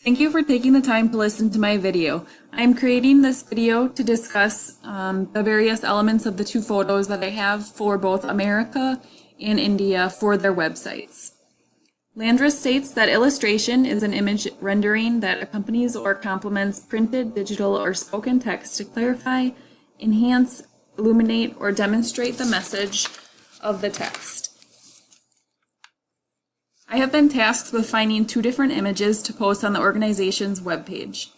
Thank you for taking the time to listen to my video. I'm creating this video to discuss the various elements of the two photos that I have for both America and India for their websites. Landris states that illustration is an image rendering that accompanies or complements printed, digital, or spoken text to clarify, enhance, illuminate, or demonstrate the message of the text. I have been tasked with finding two different images to post on the organization's webpage.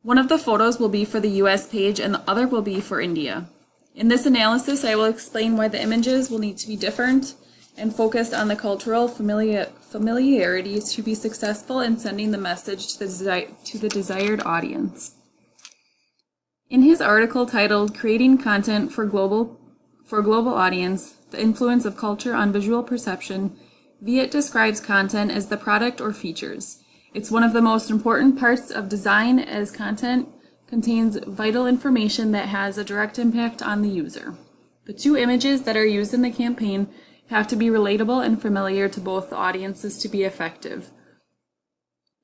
One of the photos will be for the US page and the other will be for India. In this analysis, I will explain why the images will need to be different and focus on the cultural familiarity to be successful in sending the message to the desired audience. In his article titled Creating Content for a Global Audience, The Influence of Culture on Visual Perception, Viet describes content as the product or features. It's one of the most important parts of design, as content contains vital information that has a direct impact on the user. The two images that are used in the campaign have to be relatable and familiar to both audiences to be effective.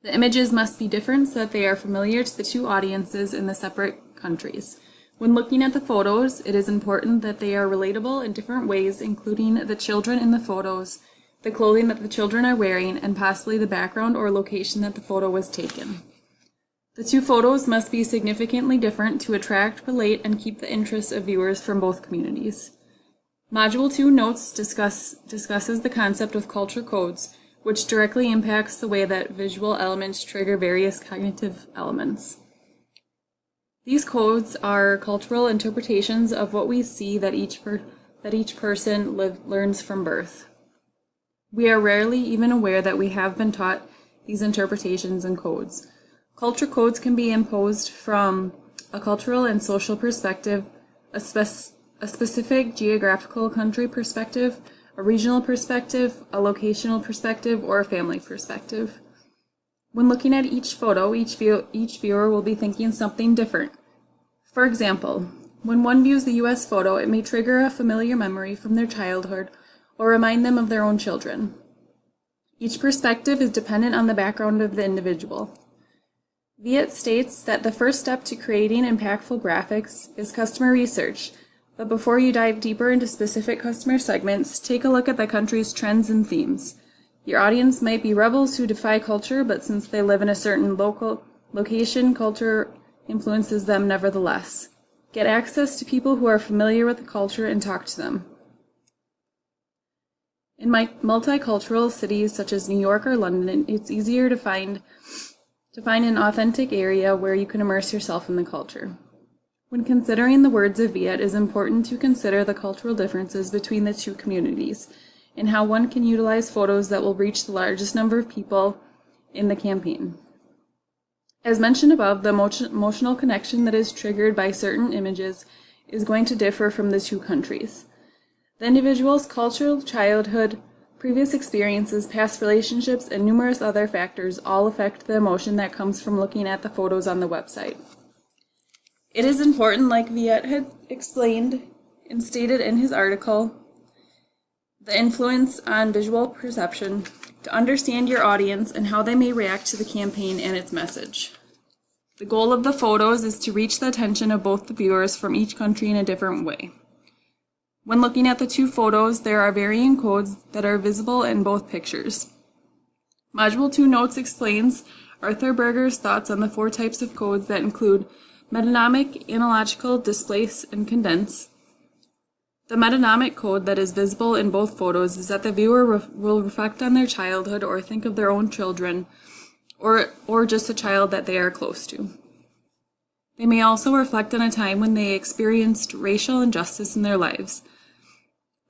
The images must be different so that they are familiar to the two audiences in the separate countries. When looking at the photos, it is important that they are relatable in different ways, including the children in the photos, the clothing that the children are wearing, and possibly the background or location that the photo was taken. The two photos must be significantly different to attract, relate, and keep the interest of viewers from both communities. Module 2 Notes discusses the concept of culture codes, which directly impacts the way that visual elements trigger various cognitive elements. These codes are cultural interpretations of what we see that each person learns from birth. We are rarely even aware that we have been taught these interpretations and codes. Culture codes can be imposed from a cultural and social perspective, a specific geographical country perspective, a regional perspective, a locational perspective, or a family perspective. When looking at each photo, each viewer will be thinking something different. For example, when one views the US photo, it may trigger a familiar memory from their childhood or remind them of their own children. Each perspective is dependent on the background of the individual. Viet states that the first step to creating impactful graphics is customer research, but before you dive deeper into specific customer segments, take a look at the country's trends and themes. Your audience might be rebels who defy culture, but since they live in a certain location, culture influences them nevertheless. Get access to people who are familiar with the culture and talk to them. In multicultural cities such as New York or London, it's easier to find an authentic area where you can immerse yourself in the culture. When considering the words of Viet, it is important to consider the cultural differences between the two communities and how one can utilize photos that will reach the largest number of people in the campaign. As mentioned above, the emotional connection that is triggered by certain images is going to differ from the two countries. The individual's cultural childhood, previous experiences, past relationships, and numerous other factors all affect the emotion that comes from looking at the photos on the website. It is important, like Viet had explained and stated in his article, the influence on visual perception, to understand your audience and how they may react to the campaign and its message. The goal of the photos is to reach the attention of both the viewers from each country in a different way. When looking at the two photos, there are varying codes that are visible in both pictures. Module 2 Notes explains Arthur Berger's thoughts on the 4 types of codes that include metonymic, analogical, displace, and condense. The metonymic code that is visible in both photos is that the viewer will reflect on their childhood or think of their own children or just a child that they are close to. They may also reflect on a time when they experienced racial injustice in their lives.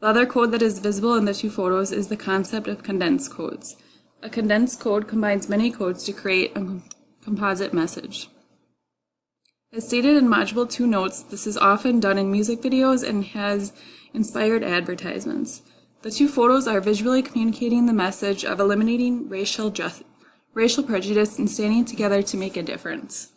The other code that is visible in the two photos is the concept of condensed codes. A condensed code combines many codes to create a composite message. As stated in Module 2 Notes, this is often done in music videos and has inspired advertisements. The two photos are visually communicating the message of eliminating racial prejudice and standing together to make a difference.